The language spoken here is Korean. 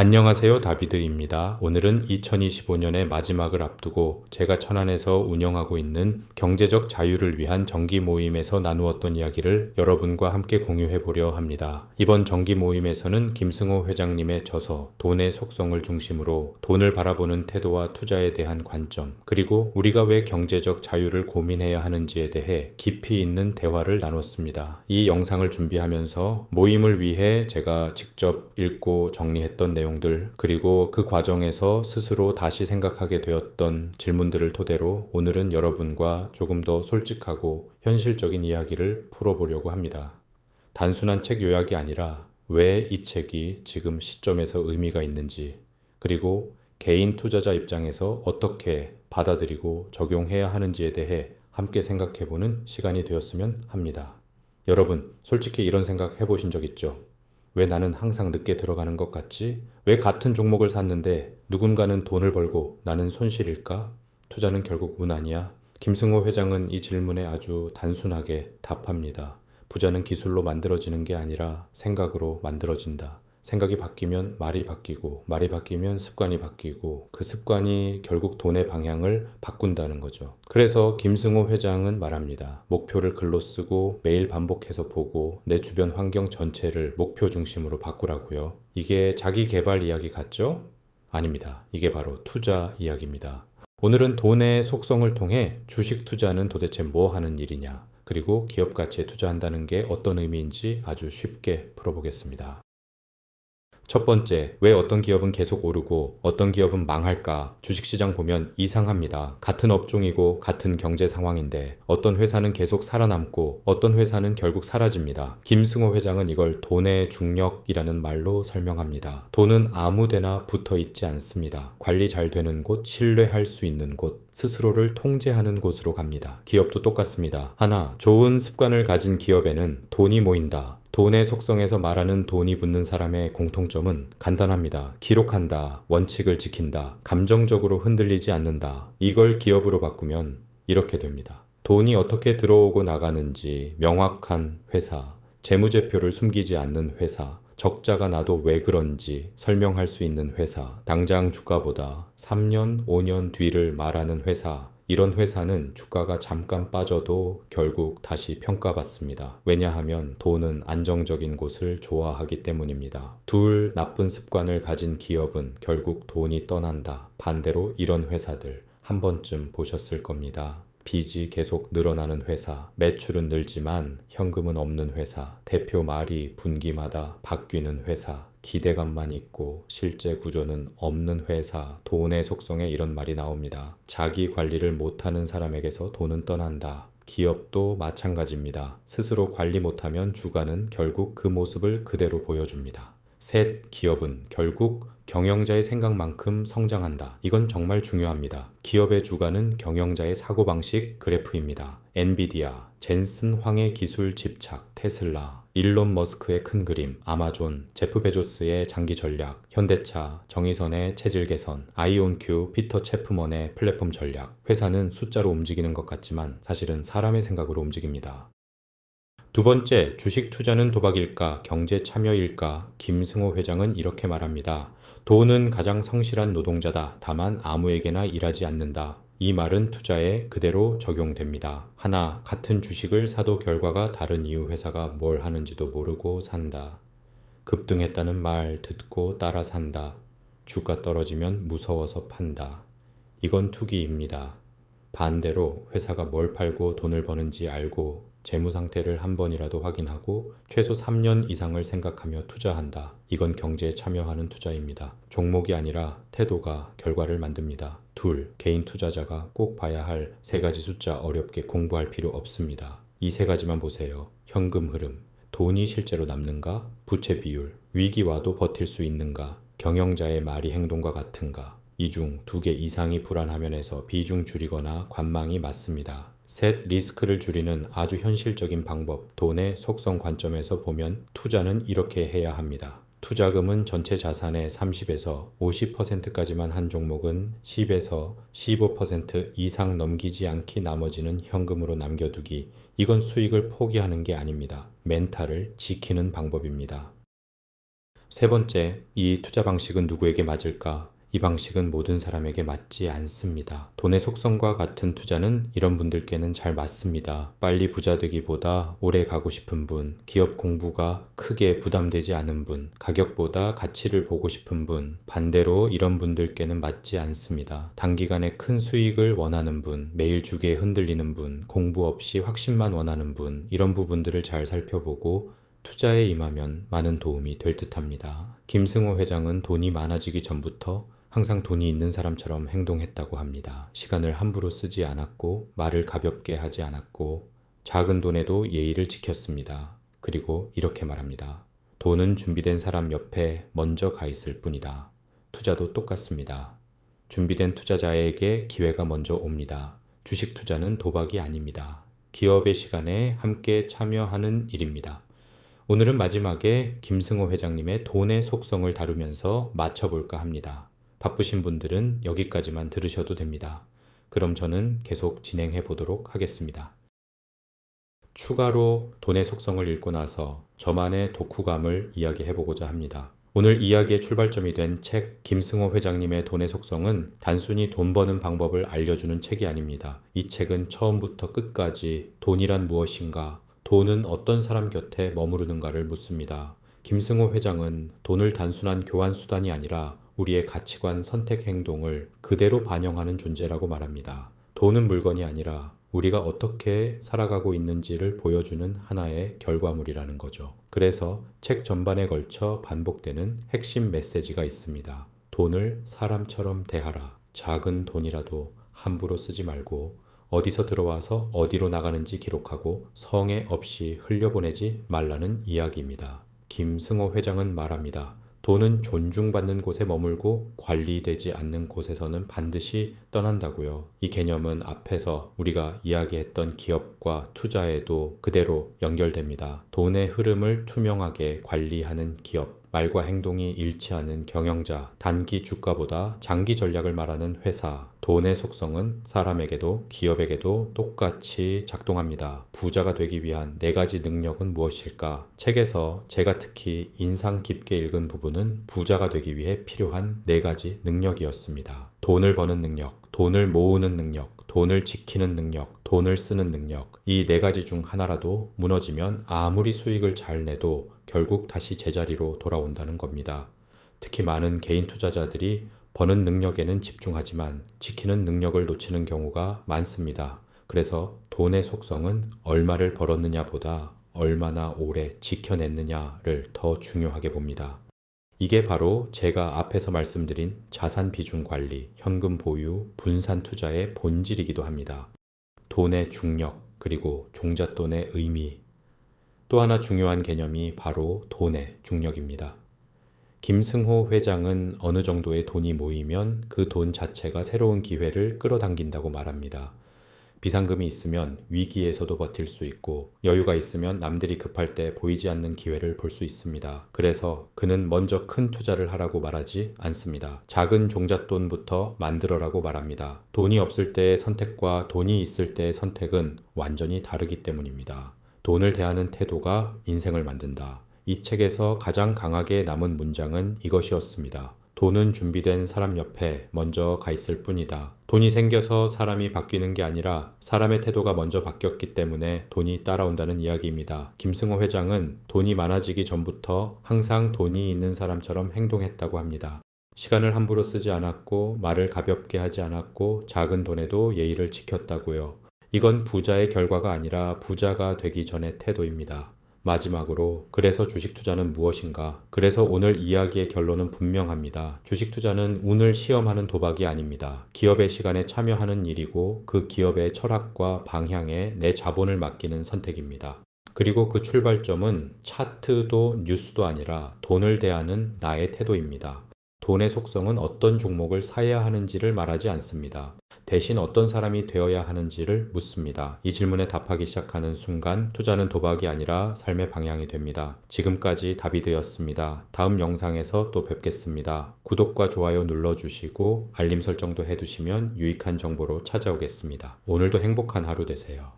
안녕하세요, 다비드입니다. 오늘은 2025년의 마지막을 앞두고 제가 천안에서 운영하고 있는 경제적 자유를 위한 정기 모임에서 나누었던 이야기를 여러분과 함께 공유해 보려 합니다. 이번 정기 모임에서는 김승호 회장님의 저서 돈의 속성을 중심으로 돈을 바라보는 태도와 투자에 대한 관점, 그리고 우리가 왜 경제적 자유를 고민해야 하는지에 대해 깊이 있는 대화를 나눴습니다. 이 영상을 준비하면서 모임을 위해 제가 직접 읽고 정리했던 내용들, 그리고 그 과정에서 스스로 다시 생각하게 되었던 질문들을 토대로 오늘은 여러분과 조금 더 솔직하고 현실적인 이야기를 풀어보려고 합니다. 단순한 책 요약이 아니라 왜 이 책이 지금 시점에서 의미가 있는지, 그리고 개인 투자자 입장에서 어떻게 받아들이고 적용해야 하는지에 대해 함께 생각해보는 시간이 되었으면 합니다. 여러분, 솔직히 이런 생각 해보신 적 있죠? 왜 나는 항상 늦게 들어가는 것 같지? 왜 같은 종목을 샀는데 누군가는 돈을 벌고 나는 손실일까? 투자는 결국 운 아니야? 김승호 회장은 이 질문에 아주 단순하게 답합니다. 부자는 기술로 만들어지는 게 아니라 생각으로 만들어진다. 생각이 바뀌면 말이 바뀌고, 말이 바뀌면 습관이 바뀌고, 그 습관이 결국 돈의 방향을 바꾼다는 거죠. 그래서 김승호 회장은 말합니다. 목표를 글로 쓰고 매일 반복해서 보고 내 주변 환경 전체를 목표 중심으로 바꾸라고요. 이게 자기 개발 이야기 같죠? 아닙니다. 이게 바로 투자 이야기입니다. 오늘은 돈의 속성을 통해 주식 투자는 도대체 뭐 하는 일이냐, 그리고 기업 가치에 투자한다는 게 어떤 의미인지 아주 쉽게 풀어보겠습니다. 첫 번째, 왜 어떤 기업은 계속 오르고 어떤 기업은 망할까? 주식시장 보면 이상합니다. 같은 업종이고 같은 경제 상황인데 어떤 회사는 계속 살아남고 어떤 회사는 결국 사라집니다. 김승호 회장은 이걸 돈의 중력이라는 말로 설명합니다. 돈은 아무데나 붙어 있지 않습니다. 관리 잘 되는 곳, 신뢰할 수 있는 곳, 스스로를 통제하는 곳으로 갑니다. 기업도 똑같습니다. 하나, 좋은 습관을 가진 기업에는 돈이 모인다. 돈의 속성에서 말하는 돈이 붙는 사람의 공통점은 간단합니다. 기록한다, 원칙을 지킨다, 감정적으로 흔들리지 않는다. 이걸 기업으로 바꾸면 이렇게 됩니다. 돈이 어떻게 들어오고 나가는지 명확한 회사, 재무제표를 숨기지 않는 회사, 적자가 나도 왜 그런지 설명할 수 있는 회사, 당장 주가보다 3년, 5년 뒤를 말하는 회사, 이런 회사는 주가가 잠깐 빠져도 결국 다시 평가받습니다. 왜냐하면 돈은 안정적인 곳을 좋아하기 때문입니다. 둘, 나쁜 습관을 가진 기업은 결국 돈이 떠난다. 반대로 이런 회사들 한 번쯤 보셨을 겁니다. 빚이 계속 늘어나는 회사, 매출은 늘지만 현금은 없는 회사, 대표 말이 분기마다 바뀌는 회사, 기대감만 있고 실제 구조는 없는 회사, 돈의 속성에 이런 말이 나옵니다. 자기 관리를 못하는 사람에게서 돈은 떠난다. 기업도 마찬가지입니다. 스스로 관리 못하면 주가는 결국 그 모습을 그대로 보여줍니다. 셋, 기업은 결국 경영자의 생각만큼 성장한다. 이건 정말 중요합니다. 기업의 주가는 경영자의 사고방식 그래프입니다. 엔비디아, 젠슨 황의 기술 집착, 테슬라, 일론 머스크의 큰 그림, 아마존, 제프 베조스의 장기 전략, 현대차, 정의선의 체질 개선, 아이온큐, 피터 채프먼의 플랫폼 전략. 회사는 숫자로 움직이는 것 같지만 사실은 사람의 생각으로 움직입니다. 두 번째, 주식 투자는 도박일까, 경제 참여일까? 김승호 회장은 이렇게 말합니다. 돈은 가장 성실한 노동자다. 다만 아무에게나 일하지 않는다. 이 말은 투자에 그대로 적용됩니다. 하나, 같은 주식을 사도 결과가 다른 이유 회사가 뭘 하는지도 모르고 산다. 급등했다는 말 듣고 따라 산다. 주가 떨어지면 무서워서 판다. 이건 투기입니다. 반대로 회사가 뭘 팔고 돈을 버는지 알고 재무 상태를 한 번이라도 확인하고 최소 3년 이상을 생각하며 투자한다. 이건 경제에 참여하는 투자입니다. 종목이 아니라 태도가 결과를 만듭니다. 둘, 개인 투자자가 꼭 봐야 할 세 가지 숫자 어렵게 공부할 필요 없습니다. 이 세 가지만 보세요. 현금 흐름, 돈이 실제로 남는가? 부채 비율, 위기 와도 버틸 수 있는가? 경영자의 말이 행동과 같은가? 이 중 두 개 이상이 불안하면에서 비중 줄이거나 관망이 맞습니다. 셋, 리스크를 줄이는 아주 현실적인 방법, 돈의 속성 관점에서 보면 투자는 이렇게 해야 합니다. 투자금은 전체 자산의 30에서 50%까지만 한 종목은 10에서 15% 이상 넘기지 않기, 나머지는 현금으로 남겨두기. 이건 수익을 포기하는 게 아닙니다. 멘탈을 지키는 방법입니다. 세 번째, 이 투자 방식은 누구에게 맞을까? 이 방식은 모든 사람에게 맞지 않습니다. 돈의 속성과 같은 투자는 이런 분들께는 잘 맞습니다. 빨리 부자 되기보다 오래 가고 싶은 분, 기업 공부가 크게 부담되지 않은 분, 가격보다 가치를 보고 싶은 분, 반대로 이런 분들께는 맞지 않습니다. 단기간에 큰 수익을 원하는 분, 매일 주기에 흔들리는 분, 공부 없이 확신만 원하는 분, 이런 부분들을 잘 살펴보고 투자에 임하면 많은 도움이 될 듯합니다. 김승호 회장은 돈이 많아지기 전부터 항상 돈이 있는 사람처럼 행동했다고 합니다. 시간을 함부로 쓰지 않았고, 말을 가볍게 하지 않았고, 작은 돈에도 예의를 지켰습니다. 그리고 이렇게 말합니다. 돈은 준비된 사람 옆에 먼저 가 있을 뿐이다. 투자도 똑같습니다. 준비된 투자자에게 기회가 먼저 옵니다. 주식 투자는 도박이 아닙니다. 기업의 시간에 함께 참여하는 일입니다. 오늘은 마지막에 김승호 회장님의 돈의 속성을 다루면서 맞춰볼까 합니다. 바쁘신 분들은 여기까지만 들으셔도 됩니다. 그럼 저는 계속 진행해 보도록 하겠습니다. 추가로 돈의 속성을 읽고 나서 저만의 독후감을 이야기해 보고자 합니다. 오늘 이야기의 출발점이 된 책 김승호 회장님의 돈의 속성은 단순히 돈 버는 방법을 알려주는 책이 아닙니다. 이 책은 처음부터 끝까지 돈이란 무엇인가, 돈은 어떤 사람 곁에 머무르는가를 묻습니다. 김승호 회장은 돈을 단순한 교환 수단이 아니라 우리의 가치관, 선택, 행동을 그대로 반영하는 존재라고 말합니다. 돈은 물건이 아니라 우리가 어떻게 살아가고 있는지를 보여주는 하나의 결과물이라는 거죠. 그래서 책 전반에 걸쳐 반복되는 핵심 메시지가 있습니다. 돈을 사람처럼 대하라. 작은 돈이라도 함부로 쓰지 말고 어디서 들어와서 어디로 나가는지 기록하고 성에 없이 흘려보내지 말라는 이야기입니다. 김승호 회장은 말합니다. 돈은 존중받는 곳에 머물고 관리되지 않는 곳에서는 반드시 떠난다고요. 이 개념은 앞에서 우리가 이야기했던 기업과 투자에도 그대로 연결됩니다. 돈의 흐름을 투명하게 관리하는 기업, 말과 행동이 일치하는 경영자, 단기 주가보다 장기 전략을 말하는 회사, 돈의 속성은 사람에게도 기업에게도 똑같이 작동합니다. 부자가 되기 위한 4가지 능력은 무엇일까? 책에서 제가 특히 인상 깊게 읽은 부분은 부자가 되기 위해 필요한 4가지 능력이었습니다. 돈을 버는 능력, 돈을 모으는 능력, 돈을 지키는 능력, 돈을 쓰는 능력. 이 4가지 중 하나라도 무너지면 아무리 수익을 잘 내도 결국 다시 제자리로 돌아온다는 겁니다. 특히 많은 개인 투자자들이 버는 능력에는 집중하지만 지키는 능력을 놓치는 경우가 많습니다. 그래서 돈의 속성은 얼마를 벌었느냐보다 얼마나 오래 지켜냈느냐를 더 중요하게 봅니다. 이게 바로 제가 앞에서 말씀드린 자산 비중 관리, 현금 보유, 분산 투자의 본질이기도 합니다. 돈의 중력, 그리고 종잣돈의 의미. 또 하나 중요한 개념이 바로 돈의 중력입니다. 김승호 회장은 어느 정도의 돈이 모이면 그 돈 자체가 새로운 기회를 끌어당긴다고 말합니다. 비상금이 있으면 위기에서도 버틸 수 있고 여유가 있으면 남들이 급할 때 보이지 않는 기회를 볼 수 있습니다. 그래서 그는 먼저 큰 투자를 하라고 말하지 않습니다. 작은 종잣돈부터 만들어라고 말합니다. 돈이 없을 때의 선택과 돈이 있을 때의 선택은 완전히 다르기 때문입니다. 돈을 대하는 태도가 인생을 만든다. 이 책에서 가장 강하게 남은 문장은 이것이었습니다. 돈은 준비된 사람 옆에 먼저 가 있을 뿐이다. 돈이 생겨서 사람이 바뀌는 게 아니라 사람의 태도가 먼저 바뀌었기 때문에 돈이 따라온다는 이야기입니다. 김승호 회장은 돈이 많아지기 전부터 항상 돈이 있는 사람처럼 행동했다고 합니다. 시간을 함부로 쓰지 않았고 말을 가볍게 하지 않았고 작은 돈에도 예의를 지켰다고요. 이건 부자의 결과가 아니라 부자가 되기 전의 태도입니다. 마지막으로 그래서 주식 투자는 무엇인가? 그래서 오늘 이야기의 결론은 분명합니다. 주식 투자는 운을 시험하는 도박이 아닙니다. 기업의 시간에 참여하는 일이고 그 기업의 철학과 방향에 내 자본을 맡기는 선택입니다. 그리고 그 출발점은 차트도 뉴스도 아니라 돈을 대하는 나의 태도입니다. 돈의 속성은 어떤 종목을 사야 하는지를 말하지 않습니다. 대신 어떤 사람이 되어야 하는지를 묻습니다. 이 질문에 답하기 시작하는 순간 투자는 도박이 아니라 삶의 방향이 됩니다. 지금까지 답이 되었습니다. 다음 영상에서 또 뵙겠습니다. 구독과 좋아요 눌러주시고 알림 설정도 해두시면 유익한 정보로 찾아오겠습니다. 오늘도 행복한 하루 되세요.